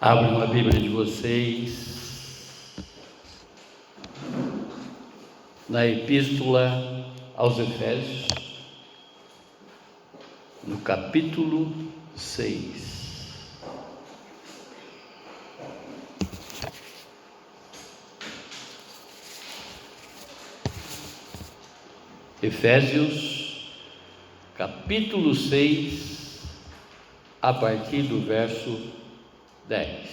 Abram a Bíblia de vocês na Epístola aos Efésios, no capítulo 6. Efésios, capítulo 6, a partir do verso 10.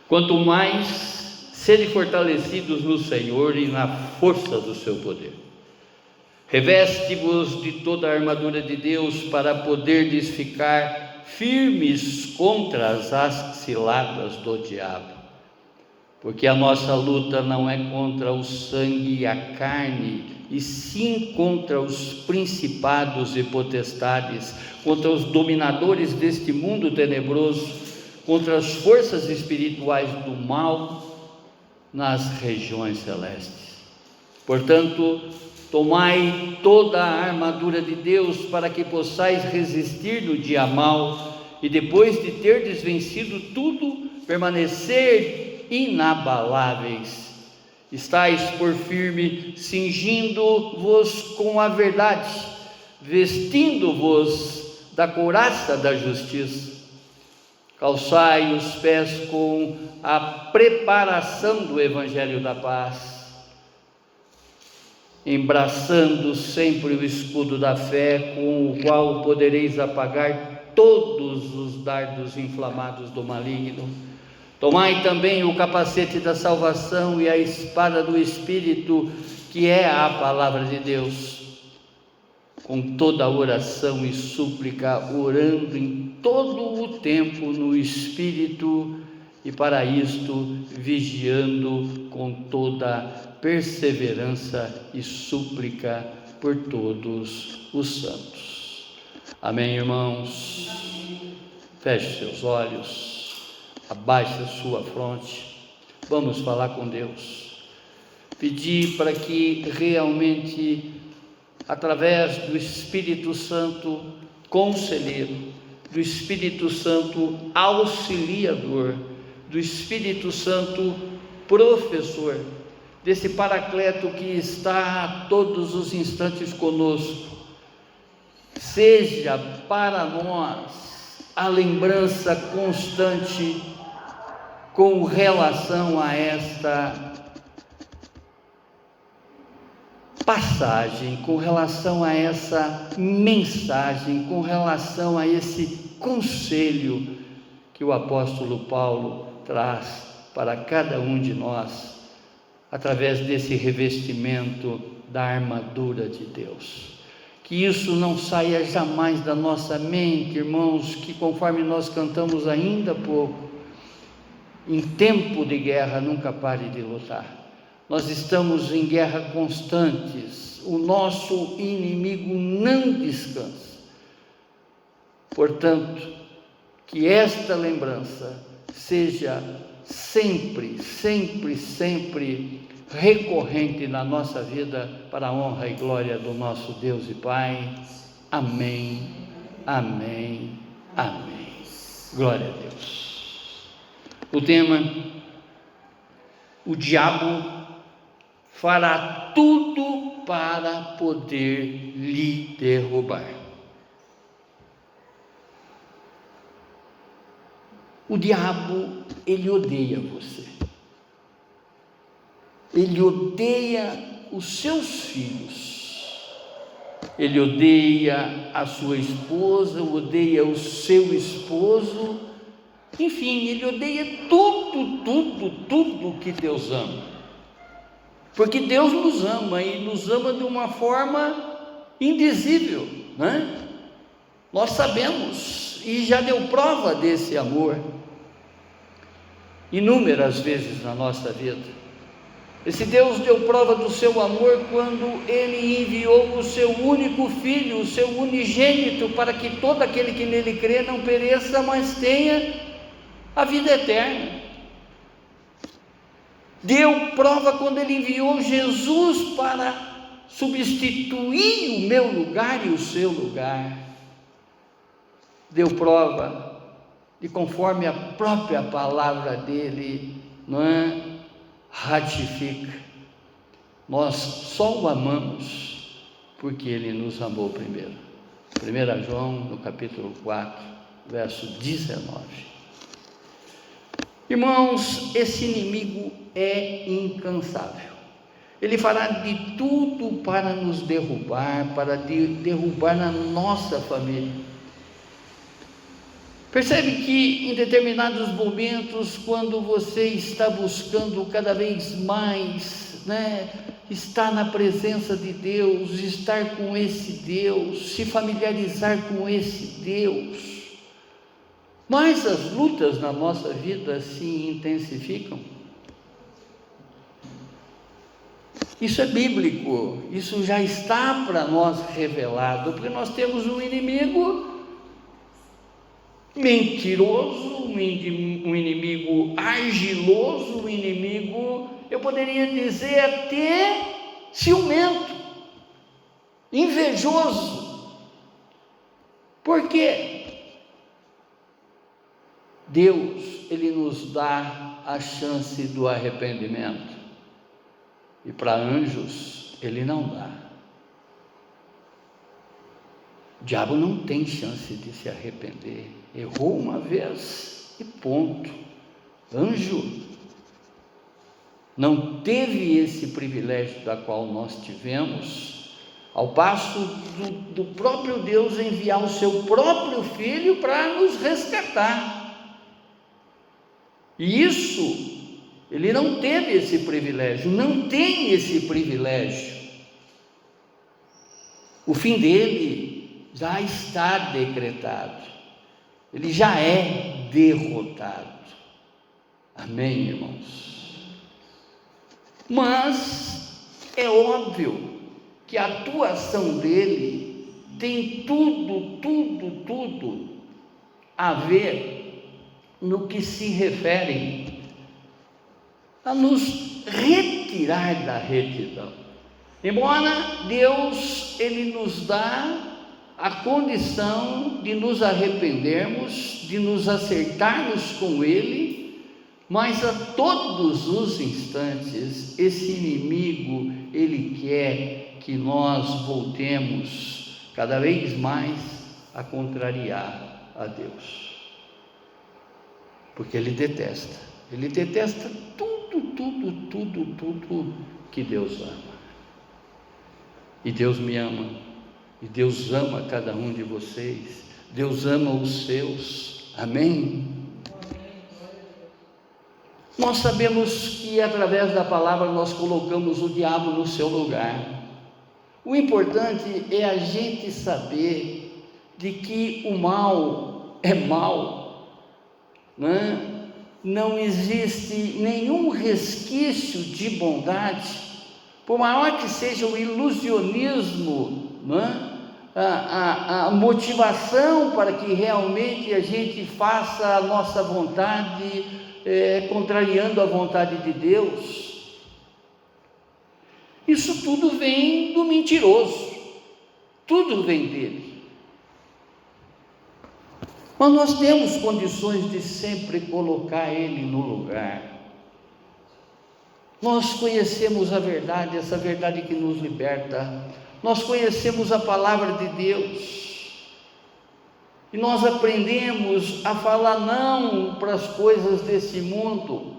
Quanto mais sede fortalecidos no Senhor e na força do seu poder, reveste-vos de toda a armadura de Deus para poderdes ficar firmes contra as ciladas do diabo, porque a nossa luta não é contra o sangue e a carne, e sim contra os principados e potestades, contra os dominadores deste mundo tenebroso, contra as forças espirituais do mal nas regiões celestes. Portanto, tomai toda a armadura de Deus para que possais resistir no dia mau e depois de terdes vencido tudo, permanecer inabaláveis. Estais por firme, cingindo-vos com a verdade, vestindo-vos da couraça da justiça. Calçai os pés com a preparação do Evangelho da paz, embraçando sempre o escudo da fé, com o qual podereis apagar todos os dardos inflamados do maligno. Tomai também o capacete da salvação e a espada do Espírito, que é a palavra de Deus, com toda a oração e súplica, orando em todo o tempo no Espírito, e para isto vigiando com toda perseverança e súplica por todos os santos. Amém, irmãos? Feche seus olhos, abaixe a sua fronte, vamos falar com Deus, pedir para que realmente, através do Espírito Santo conselheiro, do Espírito Santo auxiliador, do Espírito Santo professor, desse Paracleto que está a todos os instantes conosco, seja para nós a lembrança constante com relação a esta passagem, com relação a essa mensagem, com relação a esse conselho que o apóstolo Paulo traz para cada um de nós, através desse revestimento da armadura de Deus. Que isso não saia jamais da nossa mente, irmãos, que conforme nós cantamos ainda há pouco, em tempo de guerra nunca pare de lutar. Nós estamos em guerra constantes, o nosso inimigo não descansa. Portanto, que esta lembrança seja sempre, sempre, sempre recorrente na nossa vida, para a honra e glória do nosso Deus e Pai. Amém, amém, amém. Glória a Deus. O tema: o diabo fará tudo para poder lhe derrubar. O diabo, ele odeia você, ele odeia os seus filhos, ele odeia a sua esposa, odeia o seu esposo, enfim, ele odeia tudo que Deus ama, porque Deus nos ama e nos ama de uma forma indizível, né? Nós sabemos e já deu prova desse amor inúmeras vezes na nossa vida. Esse Deus deu prova do seu amor quando Ele enviou o seu único Filho, o seu unigênito, para que todo aquele que nele crê não pereça, mas tenha a vida eterna. Deu prova quando Ele enviou Jesus para substituir o meu lugar e o seu lugar. Deu prova de, conforme a própria palavra dele, não é? Ratifica. Nós só o amamos porque Ele nos amou primeiro. 1 João, no capítulo 4, verso 19. Irmãos, esse inimigo é incansável. Ele fará de tudo para nos derrubar, para derrubar na nossa família. Percebe que em determinados momentos, quando você está buscando cada vez mais, estar na presença de Deus, estar com esse Deus, se familiarizar com esse Deus, mas as lutas na nossa vida se intensificam. Isso é bíblico, isso já está para nós revelado, porque nós temos um inimigo mentiroso, um inimigo argiloso, um inimigo, eu poderia dizer até ciumento, invejoso. Por quê? Deus, Ele nos dá a chance do arrependimento, e para anjos Ele não dá. O diabo não tem chance de se arrepender. Errou uma vez e ponto. Anjo não teve esse privilégio da qual nós tivemos, ao passo do próprio Deus enviar o seu próprio Filho para nos resgatar. E isso, ele não teve esse privilégio, não tem esse privilégio. O fim dele já está decretado, ele já é derrotado. Amém, irmãos? Mas é óbvio que a atuação dele tem tudo a ver no que se refere a nos retirar da retidão. Embora Deus, Ele nos dá a condição de nos arrependermos, de nos acertarmos com Ele, mas a todos os instantes, esse inimigo, ele quer que nós voltemos cada vez mais a contrariar a Deus. Porque ele detesta tudo que Deus ama. E Deus me ama, e Deus ama cada um de vocês, Deus ama os seus, amém? Nós sabemos que através da palavra nós colocamos o diabo no seu lugar. O importante é a gente saber de que o mal é mal, não existe nenhum resquício de bondade, por maior que seja o ilusionismo, a motivação para que realmente a gente faça a nossa vontade, contrariando a vontade de Deus. Isso tudo vem do mentiroso, tudo vem dele. Mas nós temos condições de sempre colocar ele no lugar. Nós conhecemos a verdade, essa verdade que nos liberta. Nós conhecemos a palavra de Deus. E nós aprendemos a falar não para as coisas desse mundo.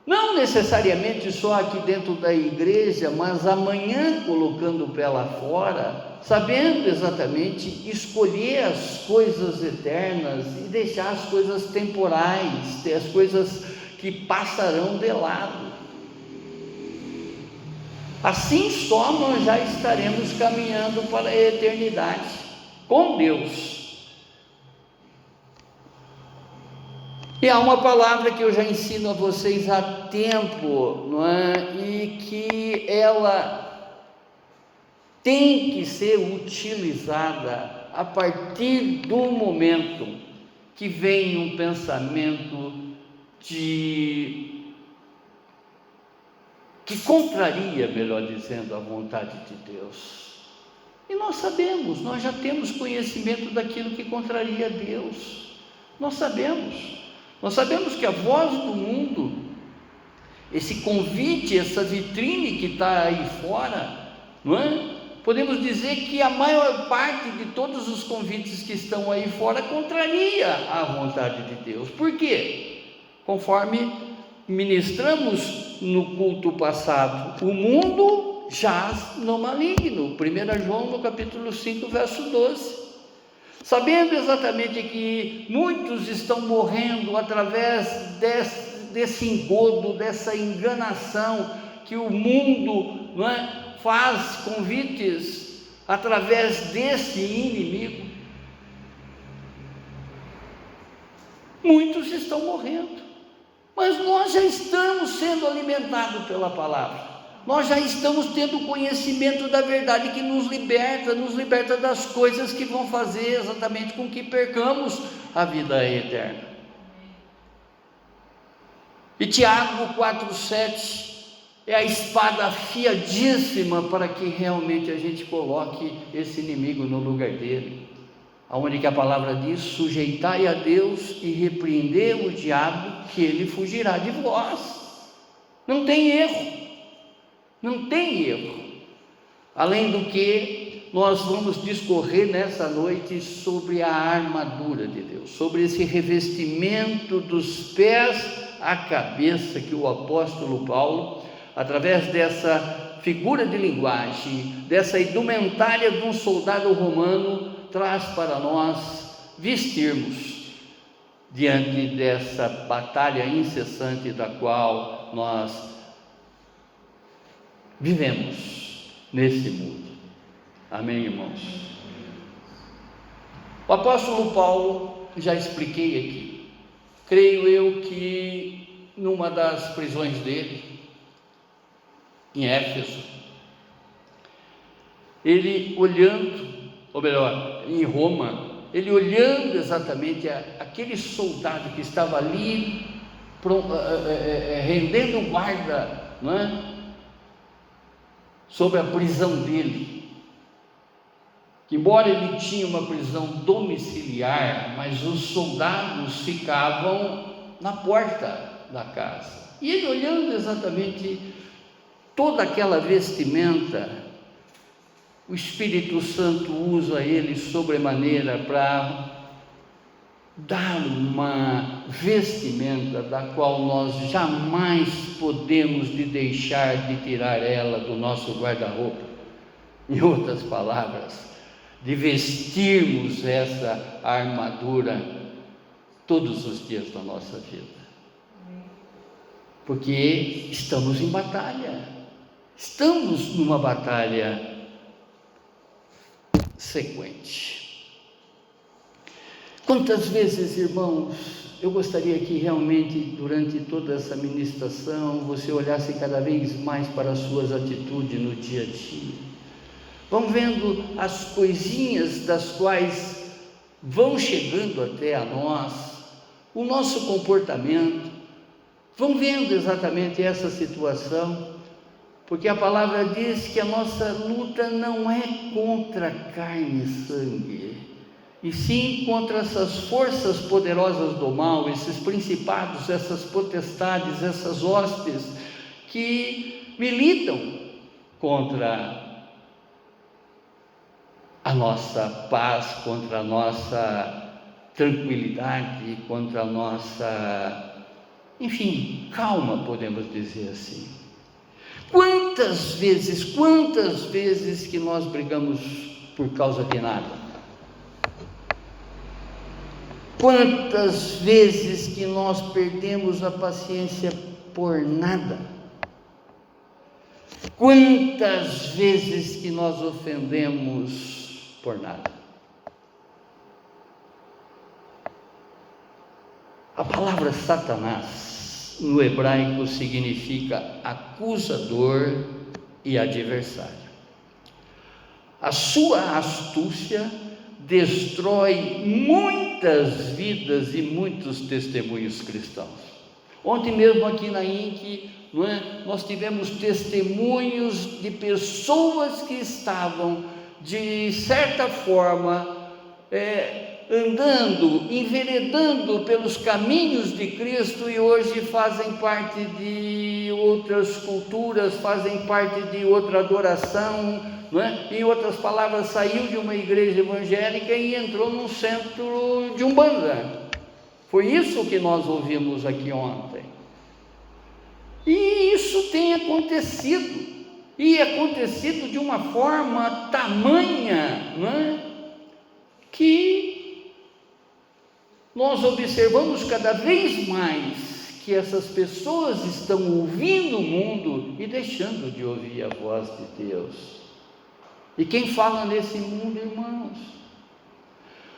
Não necessariamente só aqui dentro da igreja, mas amanhã colocando o pé lá fora, sabendo exatamente escolher as coisas eternas e deixar as coisas temporais, as coisas que passarão de lado. Assim só nós já estaremos caminhando para a eternidade com Deus. E há uma palavra que eu já ensino a vocês há tempo, e que ela tem que ser utilizada a partir do momento que vem um pensamento de que contraria, melhor dizendo, a vontade de Deus. E nós sabemos, nós já temos conhecimento daquilo que contraria a Deus. Nós sabemos que a voz do mundo, esse convite, essa vitrine que está aí fora, não é? Podemos dizer que a maior parte de todos os convites que estão aí fora contraria a vontade de Deus. Por quê? Conforme ministramos no culto passado, o mundo jaz no maligno. 1 João no capítulo 5, verso 12. Sabendo exatamente que muitos estão morrendo através desse engodo, dessa enganação que o mundo, não é, faz convites através desse inimigo, muitos estão morrendo, mas nós já estamos sendo alimentados pela palavra, nós já estamos tendo conhecimento da verdade que nos liberta das coisas que vão fazer exatamente com que percamos a vida eterna. E Tiago 4,7 é a espada afiadíssima para que realmente a gente coloque esse inimigo no lugar dele, aonde que a palavra diz: sujeitai a Deus e repreendei o diabo, que ele fugirá de vós. Não tem erro. Além do que, nós vamos discorrer nessa noite sobre a armadura de Deus, sobre esse revestimento dos pés à cabeça que o apóstolo Paulo, através dessa figura de linguagem, dessa indumentária de um soldado romano, traz para nós vestirmos diante dessa batalha incessante da qual nós vivemos nesse mundo. Amém, irmãos? O apóstolo Paulo, já expliquei aqui, creio eu que numa das prisões dele, em Éfeso, ele olhando, ou melhor, em Roma, ele olhando exatamente aquele soldado que estava ali, rendendo guarda, não é? Sobre a prisão dele, que embora ele tinha uma prisão domiciliar, mas os soldados ficavam na porta da casa, e ele olhando exatamente toda aquela vestimenta, o Espírito Santo usa ele sobremaneira para dar uma vestimenta da qual nós jamais podemos deixar de tirar ela do nosso guarda-roupa. Em outras palavras, de vestirmos essa armadura todos os dias da nossa vida, porque estamos em batalha, estamos numa batalha sequente. Quantas vezes, irmãos, eu gostaria que realmente durante toda essa ministração você olhasse cada vez mais para as suas atitudes no dia a dia. Vão vendo as coisinhas das quais vão chegando até a nós, o nosso comportamento, vão vendo exatamente essa situação, porque a palavra diz que a nossa luta não é contra carne e sangue, e sim contra essas forças poderosas do mal, esses principados, essas potestades, essas hostes que militam contra a nossa paz, contra a nossa tranquilidade, contra a nossa, enfim, calma, podemos dizer assim. Quantas vezes que nós brigamos por causa de nada? Quantas vezes que nós perdemos a paciência por nada? Quantas vezes que nós ofendemos por nada? A palavra Satanás no hebraico significa acusador e adversário. A sua astúcia destrói muitas vidas e muitos testemunhos cristãos. Ontem mesmo aqui na INC, não é? Nós tivemos testemunhos de pessoas que estavam, de certa forma, andando, enveredando pelos caminhos de Cristo, e hoje fazem parte de outras culturas, fazem parte de outra adoração, não é? Em outras palavras, saiu de uma igreja evangélica e entrou num centro de Umbanda. Foi isso que nós ouvimos aqui ontem. E isso tem acontecido, e acontecido de uma forma tamanha, não é? Que nós observamos cada vez mais que essas pessoas estão ouvindo o mundo e deixando de ouvir a voz de Deus. E quem fala nesse mundo, irmãos?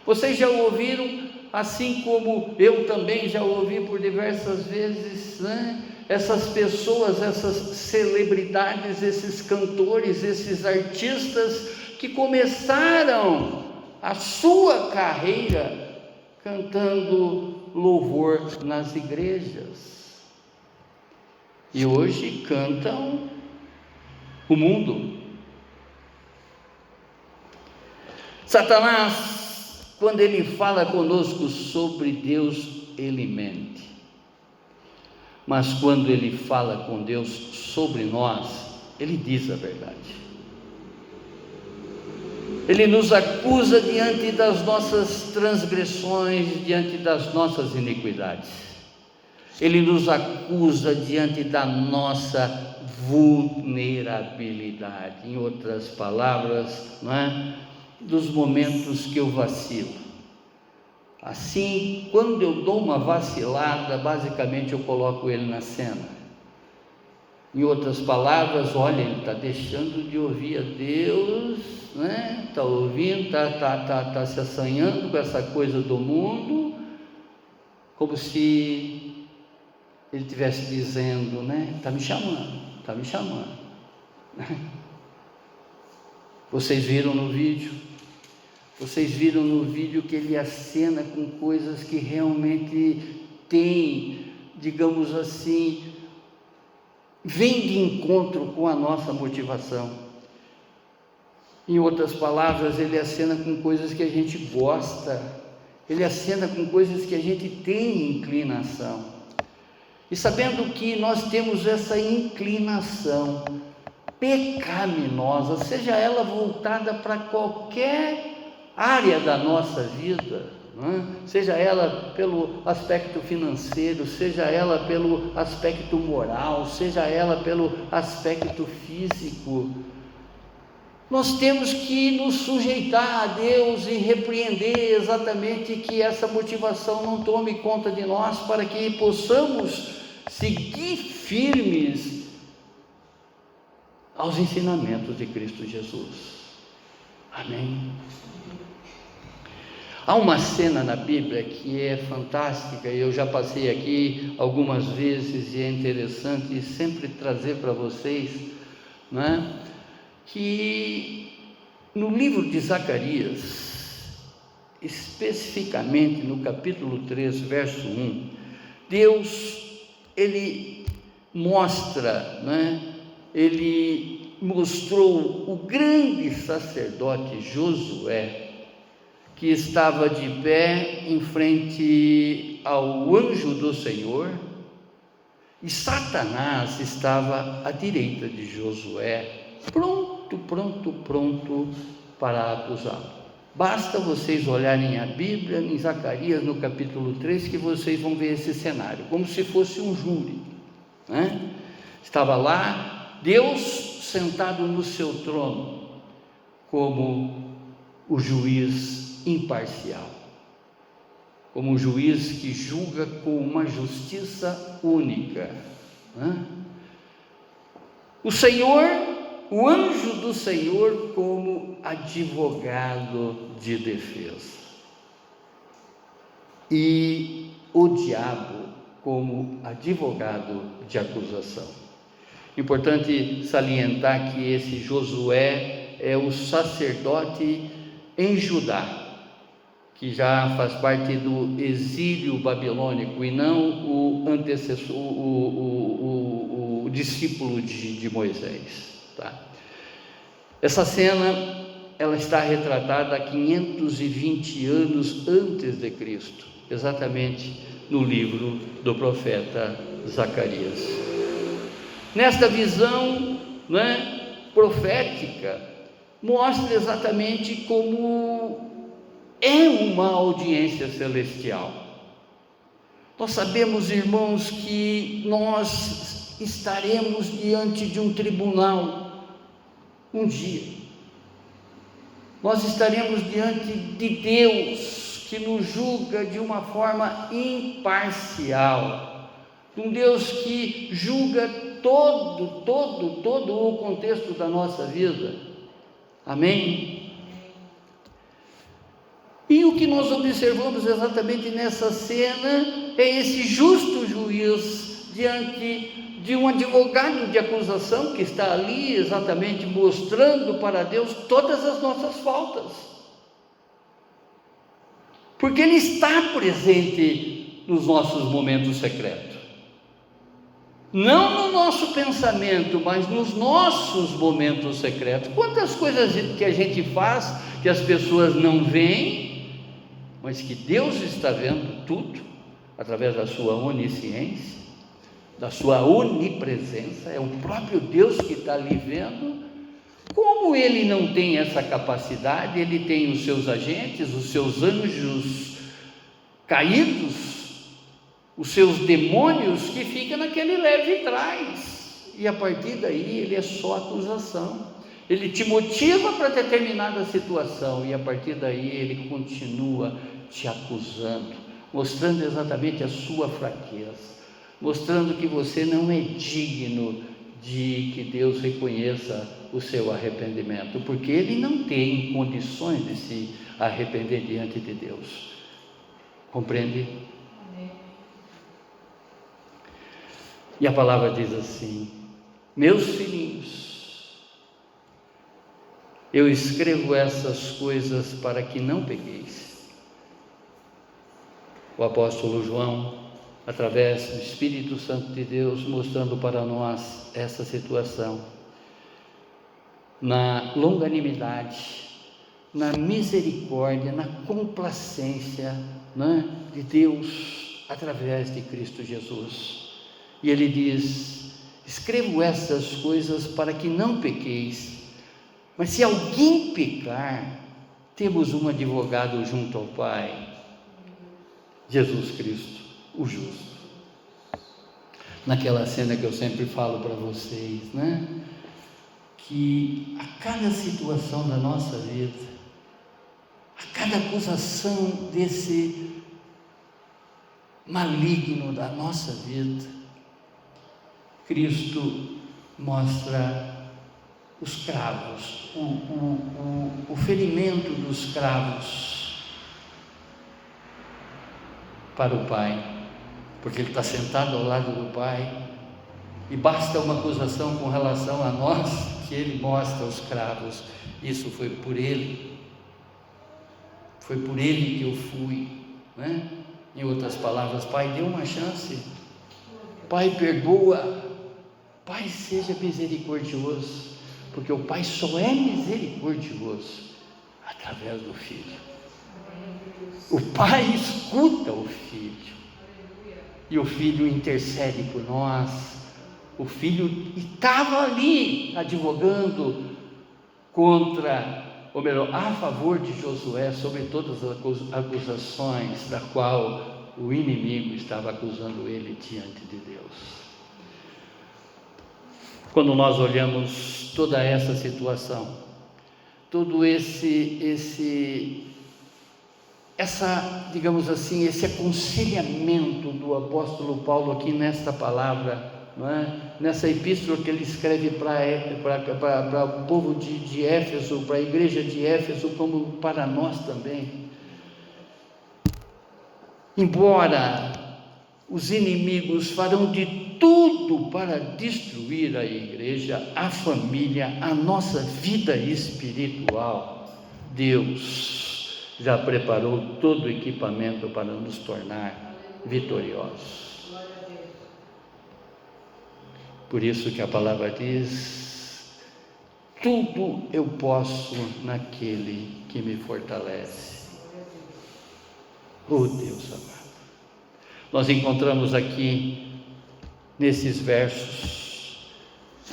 Vocês já ouviram, assim como eu também já ouvi por diversas vezes, né? Essas pessoas, essas celebridades, esses cantores, esses artistas que começaram a sua carreira cantando louvor nas igrejas, e hoje cantam o mundo. Satanás, quando ele fala conosco sobre Deus, ele mente, mas quando ele fala com Deus sobre nós, ele diz a verdade. Ele nos acusa diante das nossas transgressões, diante das nossas iniquidades. Ele nos acusa diante da nossa vulnerabilidade. Em outras palavras, não é? Dos momentos que eu vacilo. Assim, quando eu dou uma vacilada, basicamente eu coloco ele na cena. Em outras palavras, olha, ele está deixando de ouvir a Deus, né? Está ouvindo, está se assanhando com essa coisa do mundo, como se ele estivesse dizendo, né? Está me chamando. Vocês viram no vídeo que ele acena com coisas que realmente tem, digamos assim, vem de encontro com a nossa motivação. Em outras palavras, ele acena com coisas que a gente gosta, ele acena com coisas que a gente tem inclinação. E sabendo que nós temos essa inclinação pecaminosa, seja ela voltada para qualquer área da nossa vida, não é? Seja ela pelo aspecto financeiro, seja ela pelo aspecto moral, seja ela pelo aspecto físico, nós temos que nos sujeitar a Deus e repreender exatamente que essa motivação não tome conta de nós, para que possamos seguir firmes aos ensinamentos de Cristo Jesus. Amém? Há uma cena na Bíblia que é fantástica, e eu já passei aqui algumas vezes, e é interessante sempre trazer para vocês, né? Que no livro de Zacarias, especificamente no capítulo 3, verso 1, Deus, ele mostra, né? Ele mostrou o grande sacerdote Josué, que estava de pé em frente ao anjo do Senhor, e Satanás estava à direita de Josué, pronto para acusá-lo. Basta vocês olharem a Bíblia, em Zacarias, no capítulo 3, que vocês vão ver esse cenário, como se fosse um júri, né? Estava lá Deus sentado no seu trono, como o juiz imparcial, como um juiz que julga com uma justiça única, né? O Senhor, o anjo do Senhor, como advogado de defesa, e o diabo como advogado de acusação. Importante salientar que esse Josué é o sacerdote em Judá, que já faz parte do exílio babilônico e não o antecessor, o discípulo de Moisés, tá? Essa cena, ela está retratada há 520 anos antes de Cristo, exatamente no livro do profeta Zacarias. Nesta visão, profética, mostra exatamente como é uma audiência celestial. Nós sabemos, irmãos, que nós estaremos diante de um tribunal um dia. Nós estaremos diante de Deus, que nos julga de uma forma imparcial, um Deus que julga todo o contexto da nossa vida. Amém? E o que nós observamos exatamente nessa cena é esse justo juiz diante de um advogado de acusação que está ali exatamente mostrando para Deus todas as nossas faltas, porque Ele está presente nos nossos momentos secretos, não no nosso pensamento, mas nos nossos momentos secretos. Quantas coisas que a gente faz que as pessoas não veem, mas que Deus está vendo tudo, através da sua onisciência, da sua onipresença. É o próprio Deus que está ali vendo. Como Ele não tem essa capacidade? Ele tem os seus agentes, os seus anjos caídos, os seus demônios que ficam naquele leve trás, e a partir daí Ele é só acusação. Ele te motiva para determinada situação, e a partir daí Ele continua te acusando, mostrando exatamente a sua fraqueza, mostrando que você não é digno de que Deus reconheça o seu arrependimento, porque Ele não tem condições de se arrepender diante de Deus. Compreende? E a palavra diz assim: meus filhinhos, eu escrevo essas coisas para que não pequeis. O apóstolo João, através do Espírito Santo de Deus, mostrando para nós essa situação, na longanimidade, na misericórdia, na complacência, de Deus, através de Cristo Jesus. E ele diz: escrevo essas coisas para que não pequeis, mas se alguém pecar, temos um advogado junto ao Pai, Jesus Cristo, o justo. Naquela cena que eu sempre falo para vocês, que a cada situação da nossa vida, a cada acusação desse maligno da nossa vida, Cristo mostra os cravos, o ferimento dos cravos para o Pai, porque Ele está sentado ao lado do Pai, e basta uma acusação com relação a nós, que Ele mostra os cravos. Isso foi por Ele que eu fui, Em outras palavras, Pai, dê uma chance, Pai, perdoa, Pai, seja misericordioso, porque o Pai só é misericordioso através do Filho. O Pai escuta o Filho, e o Filho intercede por nós. O Filho estava ali advogando a favor de Josué, sobre todas as acusações da qual o inimigo estava acusando ele diante de Deus. Quando nós olhamos toda essa situação, todo digamos assim, esse aconselhamento do apóstolo Paulo aqui nesta palavra, nessa epístola que ele escreve para o povo de Éfeso, para a igreja de Éfeso, como para nós também. Embora os inimigos farão de tudo para destruir a igreja, a família, a nossa vida espiritual, Deus já preparou todo o equipamento para nos tornar vitoriosos. Por isso que a palavra diz: tudo eu posso naquele que me fortalece. Oh Deus amado, nós encontramos aqui nesses versos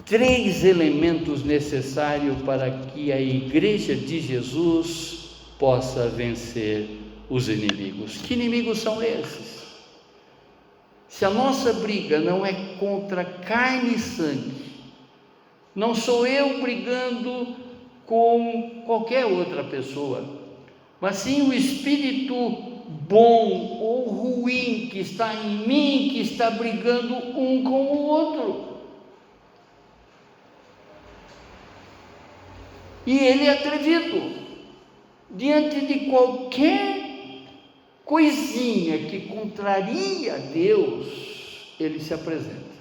3 elementos necessários para que a igreja de Jesus possa vencer os inimigos. Que inimigos são esses? Se a nossa briga não é contra carne e sangue, não sou eu brigando com qualquer outra pessoa, mas sim o espírito bom ou ruim que está em mim, que está brigando um com o outro. E ele é atrevido. Diante de qualquer coisinha que contraria a Deus, ele se apresenta.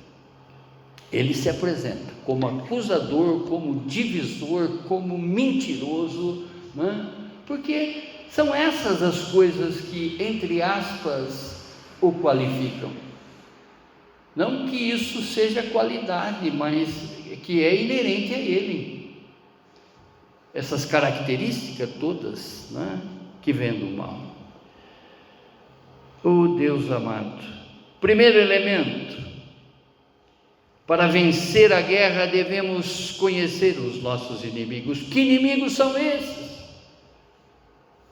Ele se apresenta como acusador, como divisor, como mentiroso, né? Porque são essas as coisas que, entre aspas, o qualificam. Não que isso seja qualidade, mas que é inerente a ele. Essas características todas, né, que vêm do mal. Oh Deus amado, primeiro elemento: para vencer a guerra devemos conhecer os nossos inimigos. Que inimigos são esses?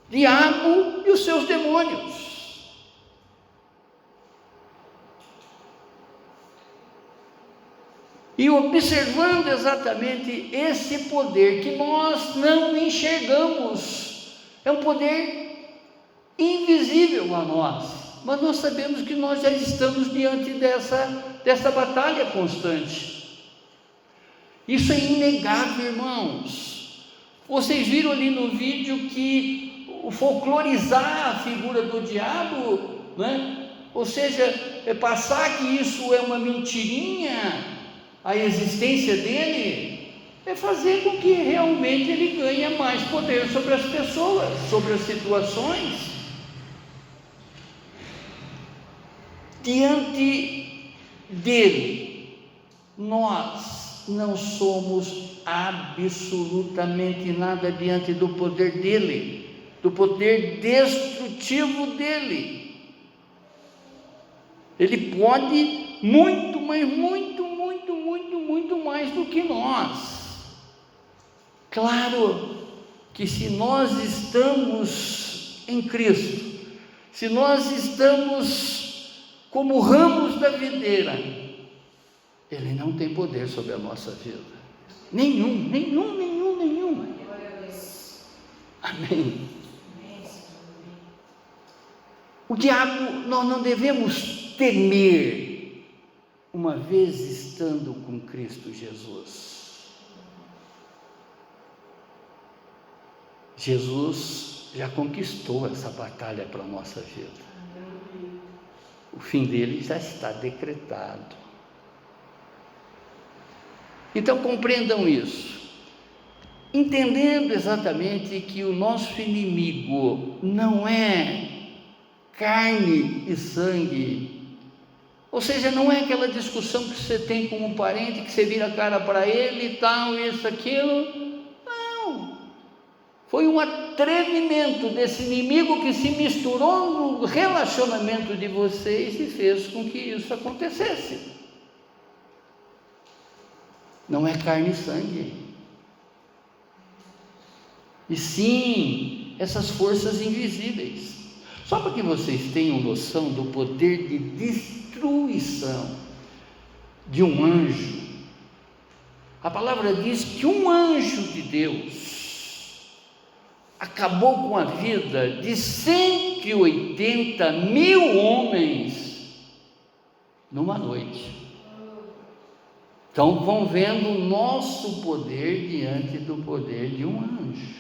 Diabo e os seus demônios. E observando exatamente esse poder que nós não enxergamos, é um poder invisível a nós, mas nós sabemos que nós já estamos diante dessa batalha constante. Isso é inegável, irmãos. Vocês viram ali no vídeo que o folclorizar a figura do diabo, né? Ou seja, passar que isso é uma mentirinha, a existência dele, é fazer com que realmente ele ganhe mais poder sobre as pessoas, sobre as situações. Diante dele, nós não somos absolutamente nada diante do poder dele, do poder destrutivo dele. Ele pode muito, mas muito mais do que nós. Claro que se nós estamos em Cristo, se nós estamos como ramos da videira, ele não tem poder sobre a nossa vida. Nenhum. Amém. O diabo nós não devemos temer, uma vez estando com Cristo Jesus. Jesus já conquistou essa batalha para a nossa vida. O fim dele já está decretado. Então compreendam isso, entendendo exatamente que o nosso inimigo não é carne e sangue. Ou seja, não é aquela discussão que você tem com um parente, que você vira a cara para ele e tal, isso, aquilo. Não. Foi um atrevimento desse inimigo que se misturou no relacionamento de vocês e fez com que isso acontecesse. Não é carne e sangue. E sim, essas forças invisíveis. Só para que vocês tenham noção do poder de destruição de um anjo, a palavra diz que um anjo de Deus acabou com a vida de 180 mil homens numa noite. Então vão vendo o nosso poder diante do poder de um anjo.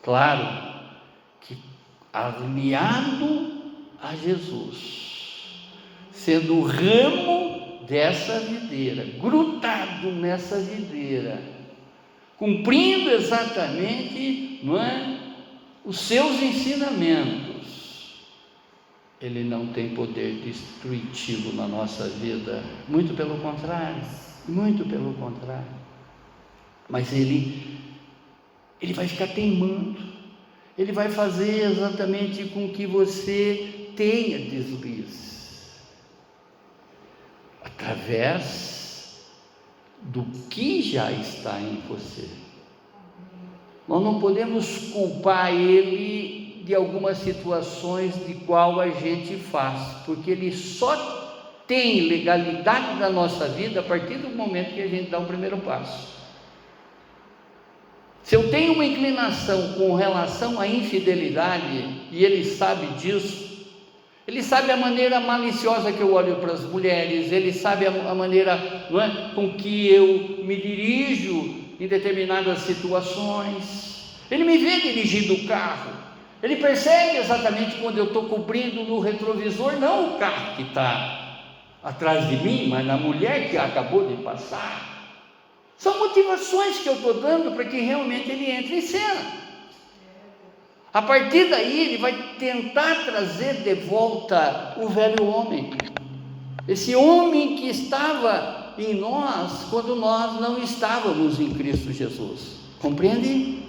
Claro que aliado a Jesus, sendo o ramo dessa videira, grudado nessa videira, cumprindo exatamente, não é, os seus ensinamentos, ele não tem poder destrutivo na nossa vida, muito pelo contrário, mas ele vai ficar teimando, ele vai fazer exatamente com que você tenha deslizes, através do que já está em você. Nós não podemos culpar ele de algumas situações de qual a gente faz, porque ele só tem legalidade na nossa vida a partir do momento que a gente dá o primeiro passo. Se eu tenho uma inclinação com relação à infidelidade, e ele sabe disso, ele sabe a maneira maliciosa que eu olho para as mulheres, ele sabe a maneira, não é, com que eu me dirijo em determinadas situações, ele me vê dirigindo o carro, ele percebe exatamente quando eu estou cobrindo no retrovisor, não o carro que está atrás de mim, mas a mulher que acabou de passar. São motivações que eu estou dando para que realmente ele entre em cena. A partir daí ele vai tentar trazer de volta o velho homem, esse homem que estava em nós quando nós não estávamos em Cristo Jesus, compreende?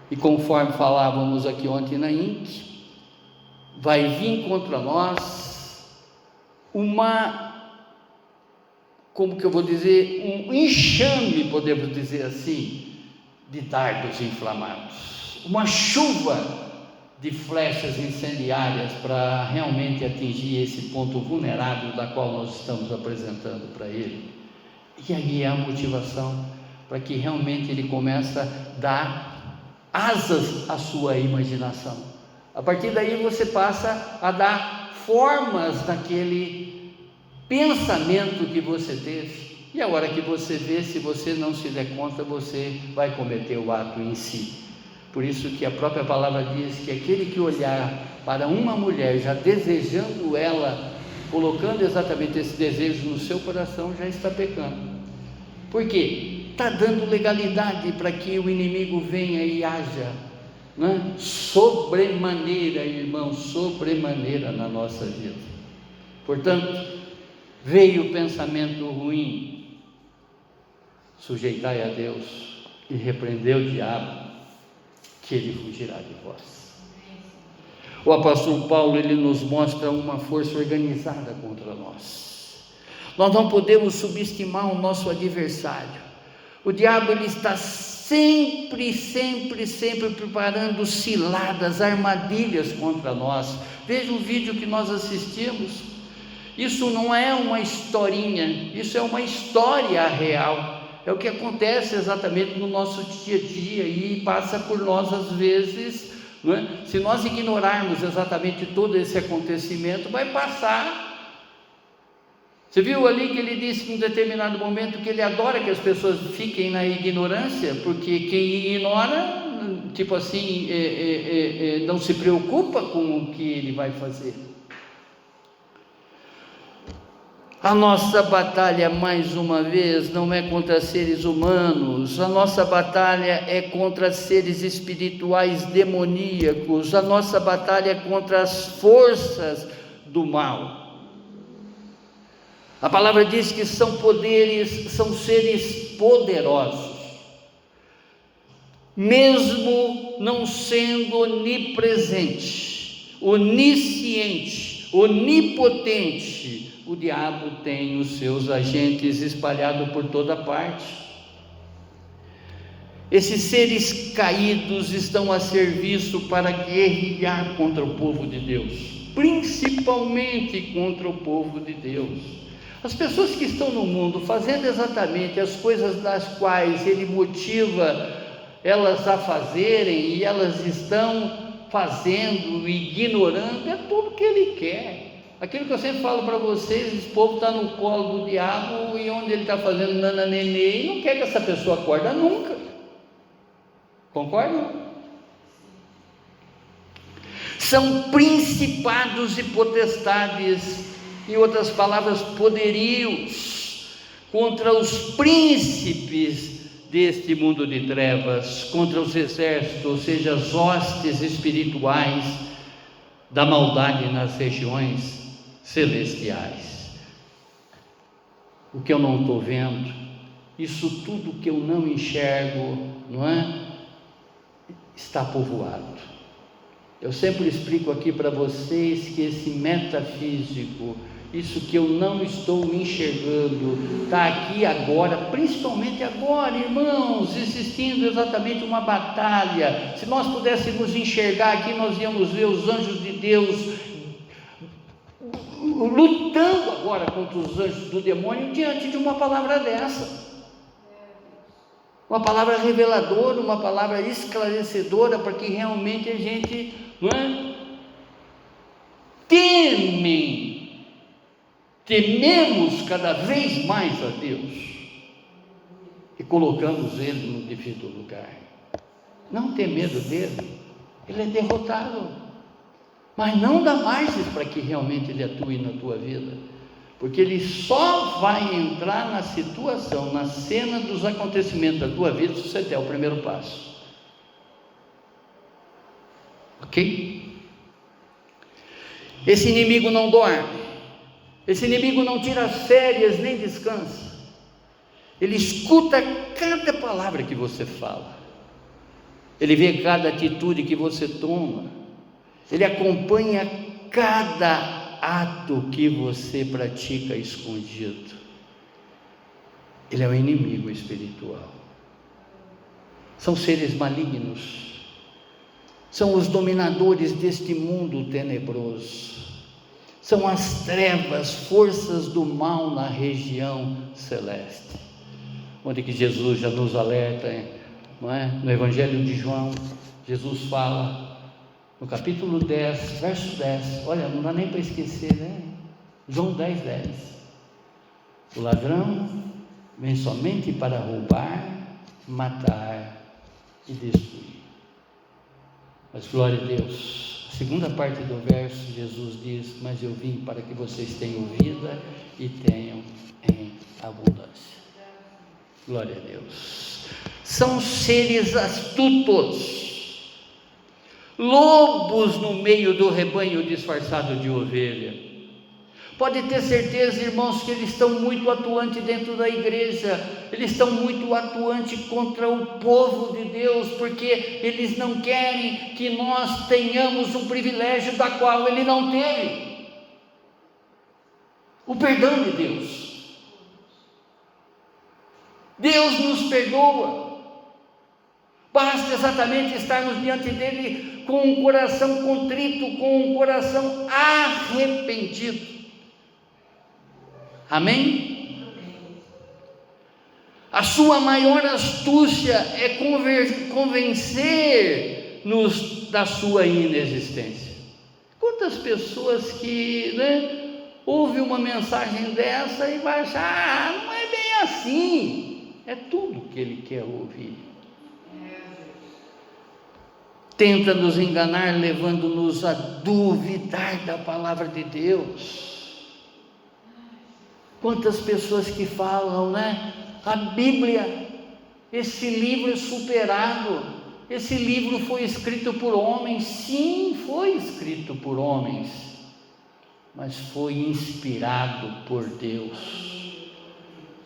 E conforme falávamos aqui ontem na INC, vai vir contra nós como que eu vou dizer, um enxame, podemos dizer assim, de dardos inflamados, uma chuva de flechas incendiárias para realmente atingir esse ponto vulnerável da qual nós estamos apresentando para ele. E aí é a motivação para que realmente ele comece a dar asas à sua imaginação. A partir daí você passa a dar formas naquele pensamento que você teve, e a hora que você vê, se você não se der conta, você vai cometer o ato em si. Por isso que a própria palavra diz que aquele que olhar para uma mulher já desejando ela, colocando exatamente esse desejo no seu coração, já está pecando. Por quê? Está dando legalidade para que o inimigo venha e haja, né? Sobremaneira, irmão, sobremaneira na nossa vida. Portanto, veio o pensamento ruim, sujeitai a Deus e repreendeu o diabo, que ele fugirá de vós. O apóstolo Paulo, ele nos mostra uma força organizada contra nós. Nós não podemos subestimar o nosso adversário. O diabo, ele está sempre preparando ciladas, armadilhas contra nós. Veja o vídeo que nós assistimos. Isso não é uma historinha, isso é uma história real, é o que acontece exatamente no nosso dia a dia e passa por nós às vezes, não é? Se nós ignorarmos exatamente todo esse acontecimento, vai passar. Você viu ali que ele disse em um determinado momento que ele adora que as pessoas fiquem na ignorância, porque quem ignora, tipo assim, não se preocupa com o que ele vai fazer. A nossa batalha, mais uma vez, não é contra seres humanos, a nossa batalha é contra seres espirituais demoníacos, a nossa batalha é contra as forças do mal. A palavra diz que são seres poderosos, mesmo não sendo onipresente, onisciente, onipotente. O diabo tem os seus agentes espalhados por toda parte. Esses seres caídos estão a serviço para guerrear contra o povo de Deus, principalmente contra o povo de Deus. As pessoas que estão no mundo fazendo exatamente as coisas das quais ele motiva elas a fazerem, e elas estão fazendo, ignorando, é tudo que ele quer. Aquilo que eu sempre falo para vocês, esse povo está no colo do diabo, e onde ele está fazendo nananenê, e não quer que essa pessoa acorda nunca. Concordam? São principados e potestades, em outras palavras, poderios, contra os príncipes deste mundo de trevas, contra os exércitos, ou seja, as hostes espirituais da maldade nas regiões celestiais. O que eu não estou vendo, isso tudo que eu não enxergo, não é? Está povoado. Eu sempre explico aqui para vocês que esse metafísico, isso que eu não estou enxergando, está aqui agora, principalmente agora, irmãos, existindo exatamente uma batalha. Se nós pudéssemos enxergar aqui, nós íamos ver os anjos de Deus lutando agora contra os anjos do demônio diante de uma palavra dessa. Uma palavra reveladora, uma palavra esclarecedora, para que realmente a gente, não é? Tememos cada vez mais a Deus e colocamos Ele no devido lugar. Não ter medo dele, Ele é derrotado, mas não dá margens para que realmente Ele atue na tua vida, porque Ele só vai entrar na situação, na cena dos acontecimentos da tua vida, se você der o primeiro passo. Ok? Esse inimigo não dorme, esse inimigo não tira férias nem descansa, ele escuta cada palavra que você fala, ele vê cada atitude que você toma, ele acompanha cada ato que você pratica escondido. Ele é o inimigo espiritual, são seres malignos, são os dominadores deste mundo tenebroso, são as trevas, forças do mal na região celeste, onde que Jesus já nos alerta, não é? No Evangelho de João, Jesus fala, no capítulo 10, verso 10, olha, não dá nem para esquecer, né? João 10, 10, o ladrão vem somente para roubar, matar e destruir. Mas glória a Deus, segunda parte do verso, Jesus diz, mas eu vim para que vocês tenham vida e tenham em abundância. Glória a Deus. São seres astutos, lobos no meio do rebanho disfarçado de ovelha. Pode ter certeza, irmãos, que eles estão muito atuantes dentro da igreja, eles estão muito atuantes contra o povo de Deus, porque eles não querem que nós tenhamos o privilégio da qual ele não teve, o perdão de Deus. Deus nos perdoa, basta exatamente estarmos diante dele com um coração contrito, com um coração arrependido. Amém? A sua maior astúcia é convencer-nos da sua inexistência. Quantas pessoas que, ouvem uma mensagem dessa e vai achar, não é bem assim, é tudo que ele quer ouvir. Tenta nos enganar, levando-nos a duvidar da palavra de Deus. Quantas pessoas que falam, a Bíblia, esse livro é superado, esse livro foi escrito por homens. Sim, foi escrito por homens, mas foi inspirado por Deus,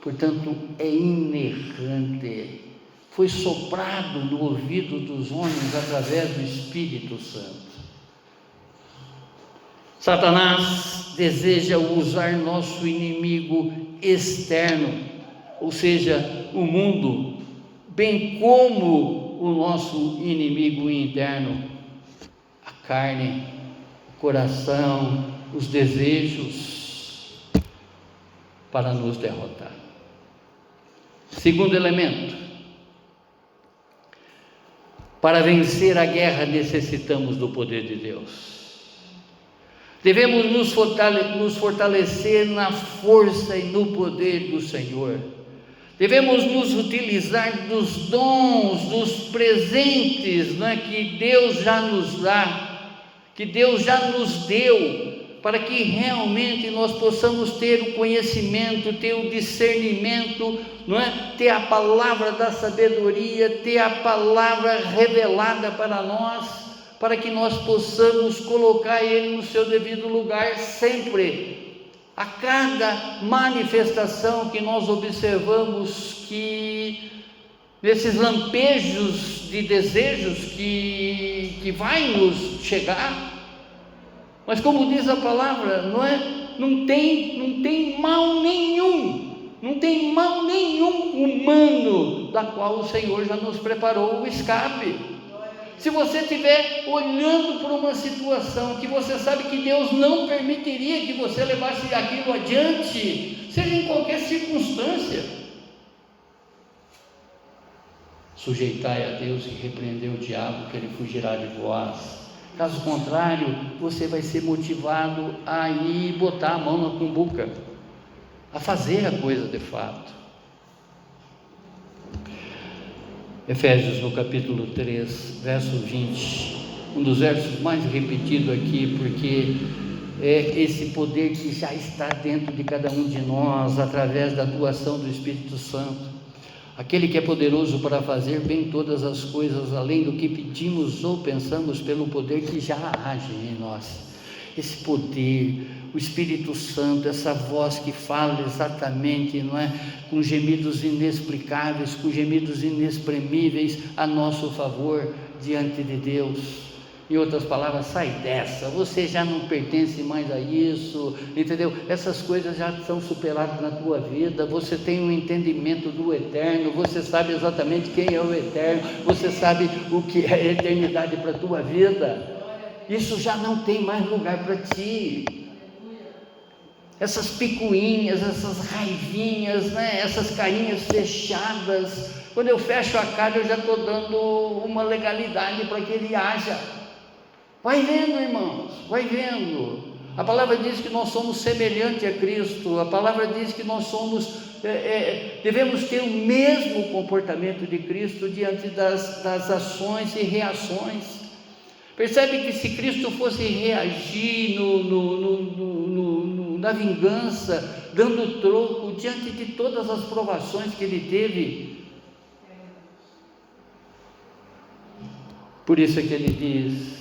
portanto é inerrante, foi soprado no ouvido dos homens através do Espírito Santo. Satanás deseja usar nosso inimigo externo, ou seja, o mundo, bem como o nosso inimigo interno, a carne, o coração, os desejos, para nos derrotar. Segundo elemento, para vencer a guerra necessitamos do poder de Deus. Devemos nos fortalecer na força e no poder do Senhor. Devemos nos utilizar dos dons, dos presentes, que Deus já nos dá, que Deus já nos deu, para que realmente nós possamos ter o conhecimento, ter o discernimento, não é? Ter a palavra da sabedoria, ter a palavra revelada para nós, para que nós possamos colocar ele no seu devido lugar sempre. A cada manifestação que nós observamos, que nesses lampejos de desejos que vai nos chegar, mas como diz a palavra, não tem mal nenhum, não tem mal nenhum humano, da qual o Senhor já nos preparou o escape. Se você estiver olhando por uma situação que você sabe que Deus não permitiria que você levasse aquilo adiante, seja em qualquer circunstância, sujeitai a Deus e repreendei o diabo, que ele fugirá de vós. Caso contrário, você vai ser motivado a ir botar a mão na cumbuca, a fazer a coisa de fato. Efésios no capítulo 3, verso 20, um dos versos mais repetidos aqui, porque é esse poder que já está dentro de cada um de nós, através da atuação do Espírito Santo, aquele que é poderoso para fazer bem todas as coisas, além do que pedimos ou pensamos, pelo poder que já age em nós. Esse poder, o Espírito Santo, essa voz que fala exatamente, com gemidos inexplicáveis, com gemidos inexprimíveis a nosso favor diante de Deus. Em outras palavras, sai dessa, você já não pertence mais a isso, entendeu? Essas coisas já são superadas na tua vida, você tem um entendimento do eterno, você sabe exatamente quem é o eterno, você sabe o que é a eternidade para a tua vida. Isso já não tem mais lugar para ti. Essas picuinhas, essas raivinhas, essas carinhas fechadas, quando eu fecho a cara eu já estou dando uma legalidade para que ele haja. Vai vendo, irmãos, vai vendo. A palavra diz que nós somos semelhantes a Cristo, a palavra diz que nós devemos ter o mesmo comportamento de Cristo diante das ações e reações. Percebe que se Cristo fosse reagir na vingança, dando troco diante de todas as provações que ele teve, por isso é que ele diz: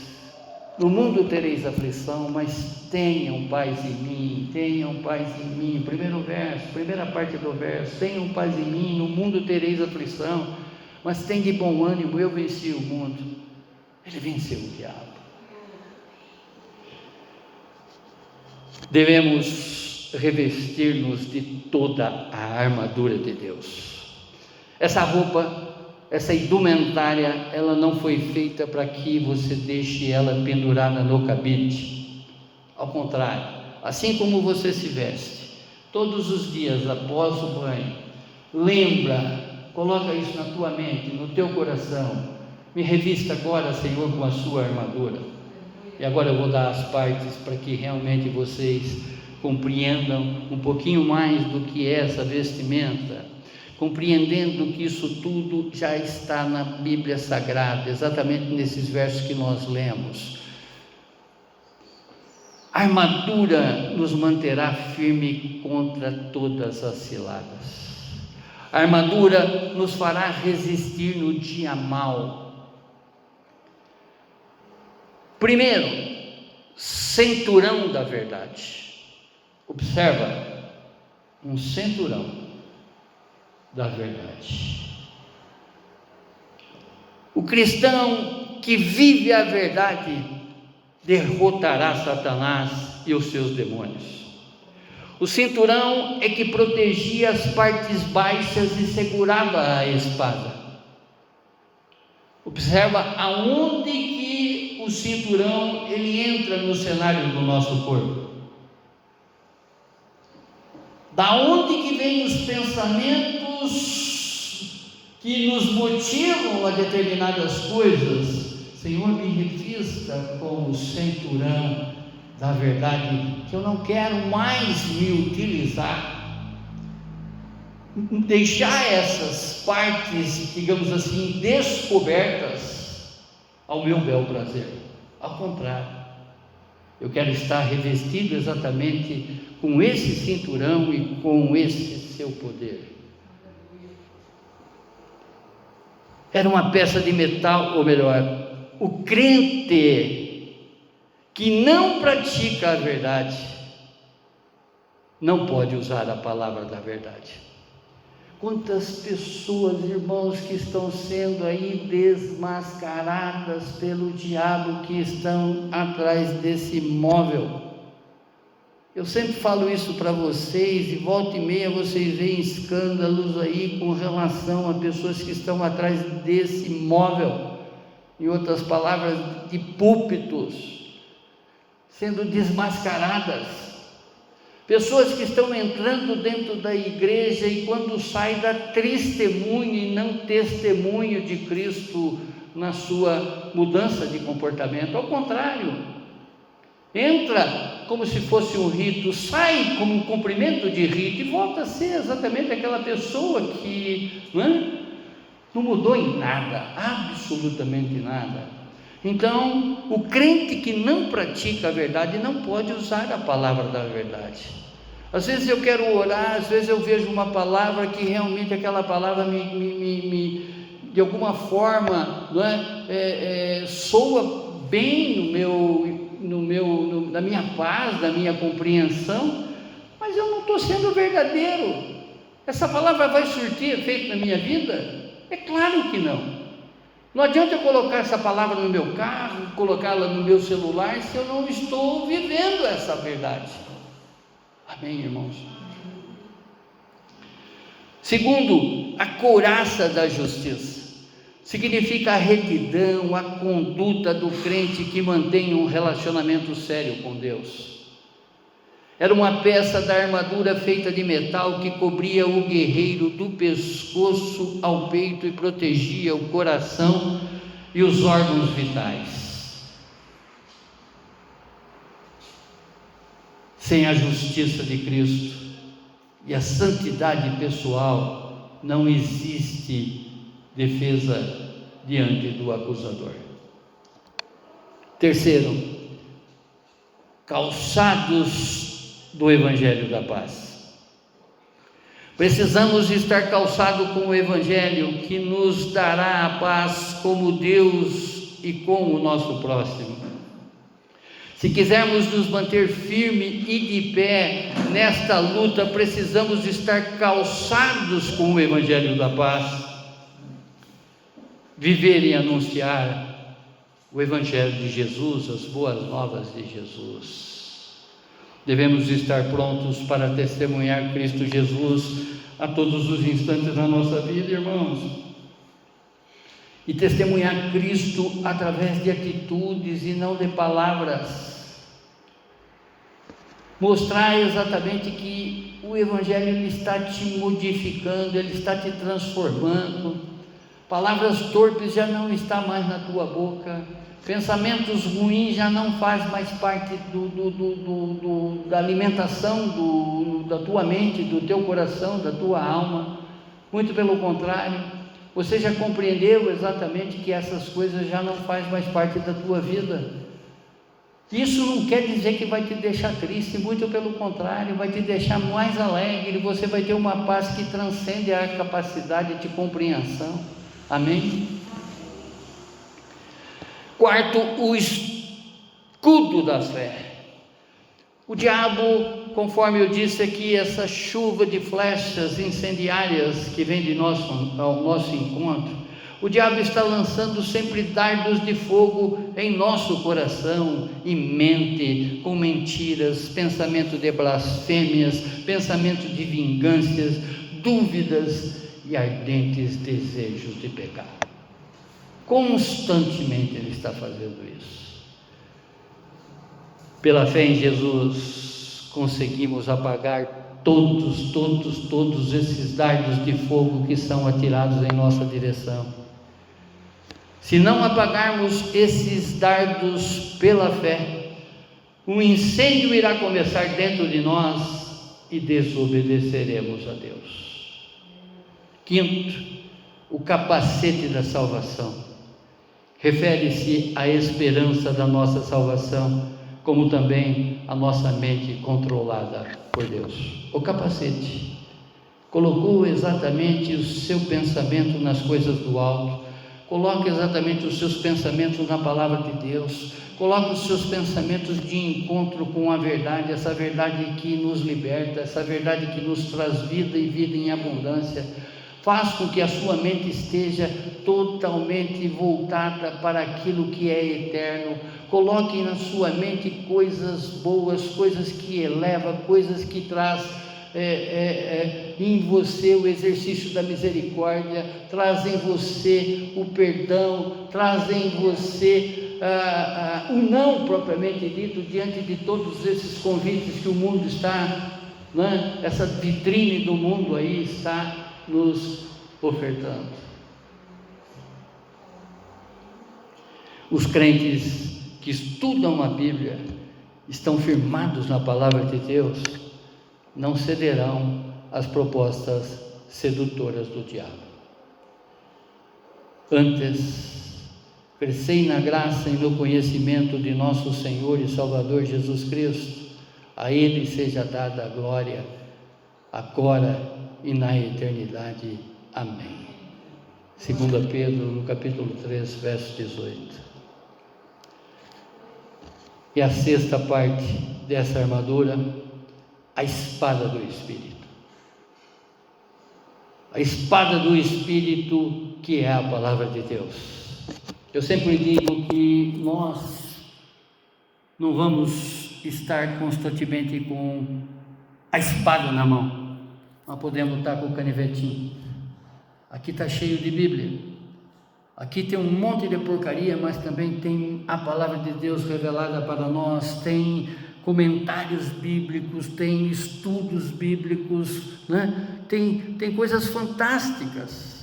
no mundo tereis aflição, mas tenham paz em mim, tenham paz em mim. Primeiro verso, primeira parte do verso: tenham paz em mim, no mundo tereis aflição, mas tem de bom ânimo, eu venci o mundo. Ele venceu o diabo. Devemos revestir-nos de toda a armadura de Deus. Essa roupa, essa indumentária, ela não foi feita para que você deixe ela pendurada no cabide. Ao contrário, assim como você se veste todos os dias após o banho, lembra, coloca isso na tua mente, no teu coração: me revista agora, Senhor, com a sua armadura. E agora eu vou dar as partes para que realmente vocês compreendam um pouquinho mais do que é essa vestimenta, compreendendo que isso tudo já está na Bíblia Sagrada, exatamente nesses versos que nós lemos. A armadura nos manterá firme contra todas as ciladas. A armadura nos fará resistir no dia mau. Primeiro, cinturão da verdade. Observa, um cinturão da verdade. O cristão que vive a verdade derrotará Satanás e os seus demônios. O cinturão é que protegia as partes baixas e segurava a espada. Observa aonde que o cinturão ele entra no cenário do nosso corpo. Da onde que vem os pensamentos que nos motivam a determinadas coisas? Senhor, me revista com o cinturão da verdade, que eu não quero mais me utilizar, deixar essas partes, digamos assim, descobertas ao meu bel prazer. Ao contrário, Eu quero estar revestido exatamente com esse cinturão e com esse seu poder. Era uma peça de metal, ou melhor, o crente que não pratica a verdade não pode usar a palavra da verdade. Quantas pessoas, irmãos, que estão sendo aí desmascaradas pelo diabo, que estão atrás desse móvel. Eu sempre falo isso para vocês, e volta e meia vocês veem escândalos aí com relação a pessoas que estão atrás desse móvel, em outras palavras, de púlpitos, sendo desmascaradas. Pessoas que estão entrando dentro da igreja e quando sai dá testemunho e não testemunho de Cristo na sua mudança de comportamento. Ao contrário, entra como se fosse um rito, sai como um cumprimento de rito e volta a ser exatamente aquela pessoa que não mudou em nada, absolutamente nada. Então, o crente que não pratica a verdade não pode usar a palavra da verdade. Às vezes eu quero orar, às vezes eu vejo uma palavra que realmente aquela palavra me de alguma forma soa bem na minha paz, na minha compreensão, mas eu não estou sendo verdadeiro. Essa palavra vai surtir efeito na minha vida? É claro que não. Não adianta eu colocar essa palavra no meu carro, colocá-la no meu celular, se eu não estou vivendo essa verdade. Amém, irmãos? Segundo, a couraça da justiça. Significa a retidão, a conduta do crente que mantém um relacionamento sério com Deus. Era uma peça da armadura feita de metal que cobria o guerreiro do pescoço ao peito e protegia o coração e os órgãos vitais. Sem a justiça de Cristo e a santidade pessoal, não existe defesa diante do acusador. Terceiro, calçados do Evangelho da Paz. Precisamos estar calçados com o Evangelho que nos dará a paz como Deus e com o nosso próximo. Se quisermos nos manter firmes e de pé nesta luta, precisamos estar calçados com o Evangelho da Paz, viver e anunciar o Evangelho de Jesus, as boas novas de Jesus. Devemos estar prontos para testemunhar Cristo Jesus a todos os instantes da nossa vida, irmãos. E testemunhar Cristo através de atitudes e não de palavras. Mostrar exatamente que o Evangelho ele está te modificando, ele está te transformando. Palavras torpes já não estão mais na tua boca. Pensamentos ruins já não faz mais parte da alimentação da tua mente, do teu coração, da tua alma. Muito pelo contrário. Você já compreendeu exatamente que essas coisas já não fazem mais parte da tua vida. Isso não quer dizer que vai te deixar triste, muito pelo contrário, vai te deixar mais alegre, você vai ter uma paz que transcende a capacidade de compreensão. Amém? Quarto, o escudo da fé. O diabo, conforme eu disse aqui, essa chuva de flechas incendiárias que vem ao nosso encontro, o diabo está lançando sempre dardos de fogo em nosso coração e mente, com mentiras, pensamento de blasfêmias, pensamento de vinganças, dúvidas e ardentes desejos de pecar. Constantemente ele está fazendo isso. Pela fé em Jesus, conseguimos apagar todos esses dardos de fogo que são atirados em nossa direção. Se não apagarmos esses dardos pela fé, um incêndio irá começar dentro de nós e desobedeceremos a Deus. Quinto, o capacete da salvação. Refere-se à esperança da nossa salvação, como também a nossa mente controlada por Deus. O capacete colocou exatamente o seu pensamento nas coisas do alto, coloca exatamente os seus pensamentos na palavra de Deus, coloca os seus pensamentos de encontro com a verdade, essa verdade que nos liberta, essa verdade que nos traz vida e vida em abundância. Faz com que a sua mente esteja totalmente voltada para aquilo que é eterno. Coloque na sua mente coisas boas, coisas que elevam, coisas que traz em você o exercício da misericórdia, traz em você o perdão, traz em você o não propriamente dito diante de todos esses convites que o mundo está, né? Essa vitrine do mundo aí está nos ofertando. Os crentes que estudam a Bíblia, estão firmados na palavra de Deus, não cederão às propostas sedutoras do diabo. Antes, crescei na graça e no conhecimento de nosso Senhor e Salvador Jesus Cristo. A Ele seja dada a glória, agora e na eternidade. Amém. 2 Pedro, no capítulo 3, verso 18. E a sexta parte dessa armadura, a espada do Espírito. A espada do Espírito, que é a palavra de Deus. Eu sempre digo que nós não vamos estar constantemente com a espada na mão. Nós podemos estar com o canivetinho. Aqui está cheio de Bíblia. Aqui tem um monte de porcaria, mas também tem a palavra de Deus revelada para nós, tem comentários bíblicos, tem estudos bíblicos, né? Tem coisas fantásticas.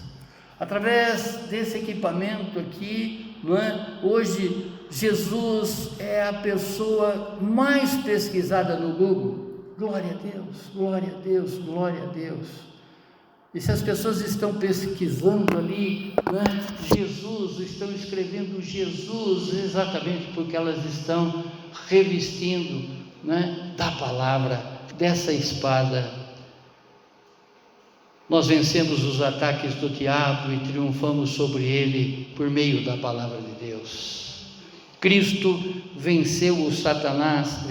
Através desse equipamento aqui, não é? Hoje Jesus é a pessoa mais pesquisada no Google. Glória a Deus, glória a Deus, glória a Deus. E se as pessoas estão pesquisando ali, né, Jesus, estão escrevendo Jesus, exatamente porque elas estão revestindo, né, da palavra, dessa espada. Nós vencemos os ataques do diabo e triunfamos sobre ele por meio da palavra de Deus. Cristo venceu Satanás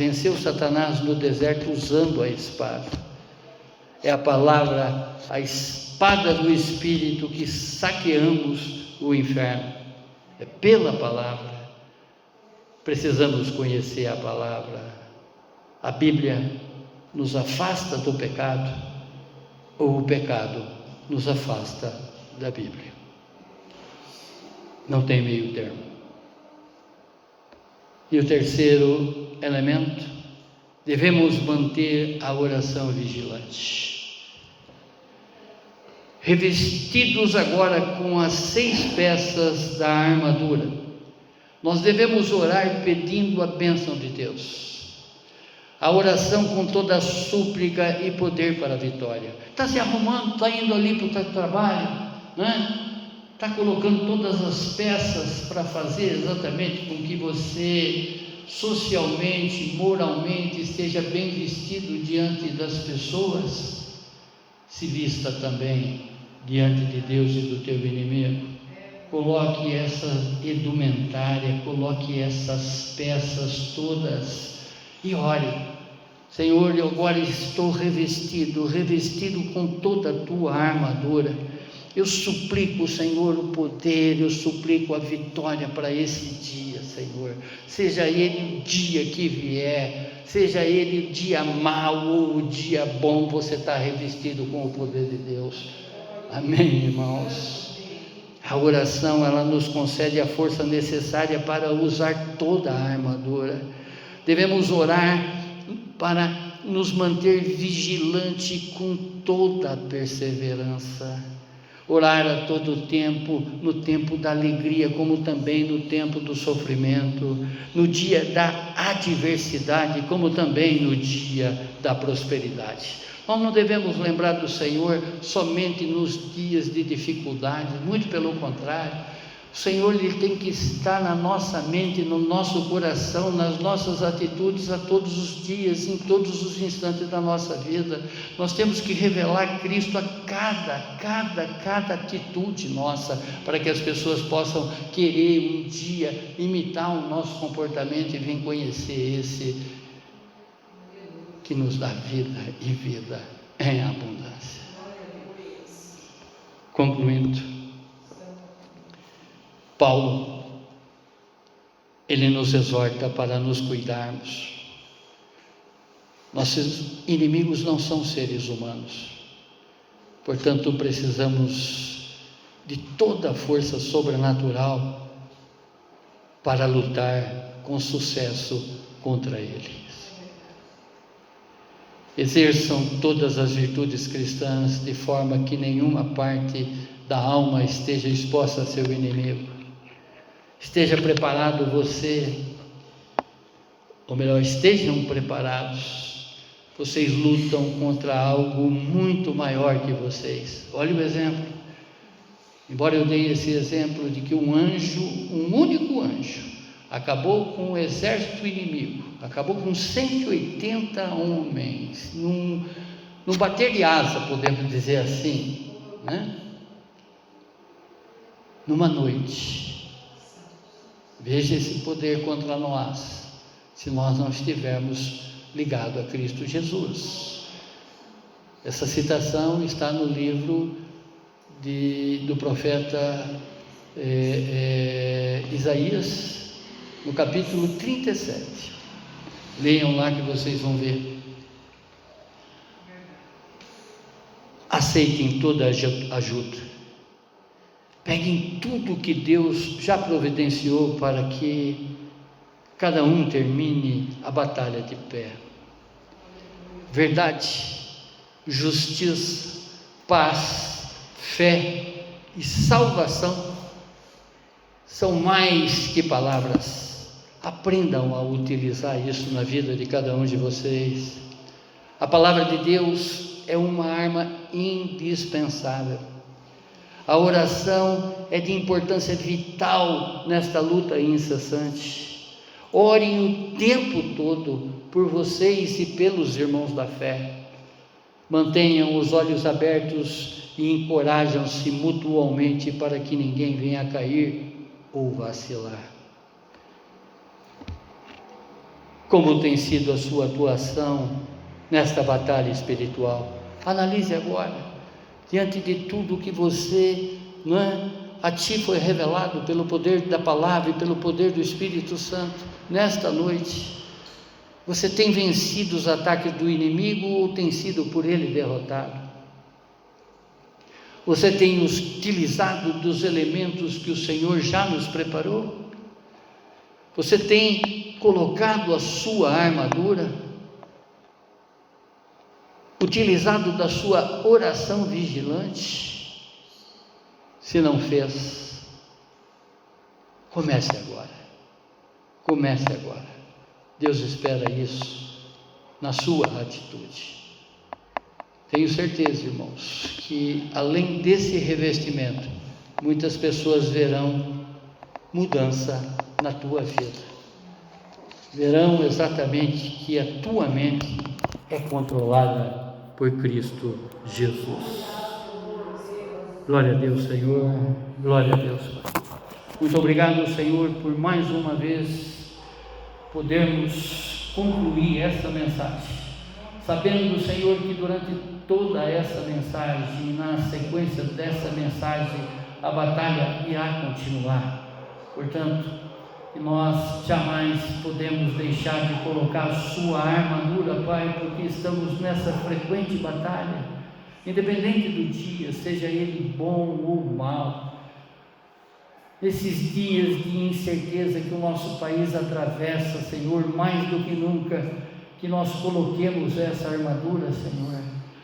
no deserto usando a espada. É a palavra, a espada do Espírito que saqueamos o inferno. É pela palavra. Precisamos conhecer a palavra. A Bíblia nos afasta do pecado, ou o pecado nos afasta da Bíblia. Não tem meio termo. E o terceiro elemento, devemos manter a oração vigilante. Revestidos agora com as 6 peças da armadura, nós devemos orar pedindo a bênção de Deus. A oração com toda a súplica e poder para a vitória. Está se arrumando, está indo ali para o trabalho, né? Está colocando todas as peças para fazer exatamente com que você socialmente, moralmente esteja bem vestido diante das pessoas. Se vista também diante de Deus e do teu inimigo. Coloque essa indumentária, coloque essas peças todas e ore. Senhor, eu agora estou revestido com toda a tua armadura. Eu suplico, Senhor, o poder, eu suplico a vitória para esse dia, Senhor. Seja ele o dia que vier, seja ele o dia mau ou o dia bom, você está revestido com o poder de Deus. Amém, irmãos? A oração, ela nos concede a força necessária para usar toda a armadura. Devemos orar para nos manter vigilante com toda a perseverança. Orar a todo tempo, no tempo da alegria, como também no tempo do sofrimento, no dia da adversidade, como também no dia da prosperidade. Nós não devemos lembrar do Senhor somente nos dias de dificuldade, muito pelo contrário. O Senhor, Ele tem que estar na nossa mente, no nosso coração, nas nossas atitudes a todos os dias, em todos os instantes da nossa vida. Nós temos que revelar Cristo a cada atitude nossa, para que as pessoas possam querer um dia imitar o nosso comportamento e vir conhecer esse que nos dá vida e vida em abundância. Concluindo, Paulo, ele nos exorta para nos cuidarmos. Nossos inimigos não são seres humanos, portanto precisamos de toda a força sobrenatural para lutar com sucesso contra eles. Exerçam todas as virtudes cristãs de forma que nenhuma parte da alma esteja exposta a seu inimigo. Esteja preparado você, ou melhor, estejam preparados. Vocês lutam contra algo muito maior que vocês. Olha o exemplo. Embora eu dei esse exemplo de que um único anjo, acabou com o exército inimigo, acabou com 180 homens, num bater de asa, podemos dizer assim, né? Numa noite. Veja esse poder contra nós, se nós não estivermos ligados a Cristo Jesus. Essa citação está no livro do profeta Isaías, no capítulo 37. Leiam lá que vocês vão ver. Aceitem toda a ajuda. Peguem tudo que Deus já providenciou para que cada um termine a batalha de pé. Verdade, justiça, paz, fé e salvação são mais que palavras. Aprendam a utilizar isso na vida de cada um de vocês. A palavra de Deus é uma arma indispensável. A oração é de importância vital nesta luta incessante. Orem o tempo todo por vocês e pelos irmãos da fé. Mantenham os olhos abertos e encorajam-se mutuamente para que ninguém venha a cair ou vacilar. Como tem sido a sua atuação nesta batalha espiritual? Analise agora. Diante de tudo que você, a ti foi revelado pelo poder da palavra e pelo poder do Espírito Santo, nesta noite, você tem vencido os ataques do inimigo ou tem sido por ele derrotado? Você tem utilizado dos elementos que o Senhor já nos preparou? Você tem colocado a sua armadura? Utilizado da sua oração vigilante? Se não fez, comece agora. Comece agora. Deus espera isso na sua atitude. Tenho certeza, irmãos, que além desse revestimento, muitas pessoas verão mudança na tua vida. Verão exatamente que a tua mente é controlada por Cristo Jesus. Glória a Deus, Senhor. Glória a Deus, Pai. Muito obrigado, Senhor, por mais uma vez podermos concluir essa mensagem, sabendo, Senhor, que durante toda essa mensagem, na sequência dessa mensagem, a batalha irá continuar. Portanto, que nós jamais podemos deixar de colocar a sua armadura, Pai, porque estamos nessa frequente batalha, independente do dia, seja ele bom ou mau. Nesses dias de incerteza que o nosso país atravessa, Senhor, mais do que nunca, que nós coloquemos essa armadura, Senhor.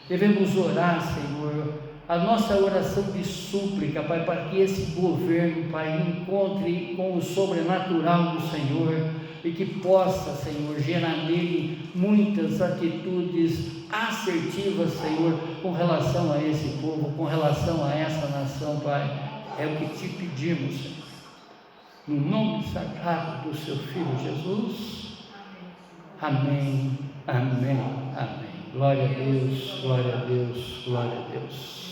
Devemos orar, Senhor, a nossa oração de súplica, Pai, para que esse governo, Pai, encontre com o sobrenatural do Senhor e que possa, Senhor, gerar nele muitas atitudes assertivas, Senhor, com relação a esse povo, com relação a essa nação, Pai. É o que te pedimos, Senhor. no nome sagrado do seu Filho Jesus. Amém, amém, amém. Glória a Deus, glória a Deus, glória a Deus.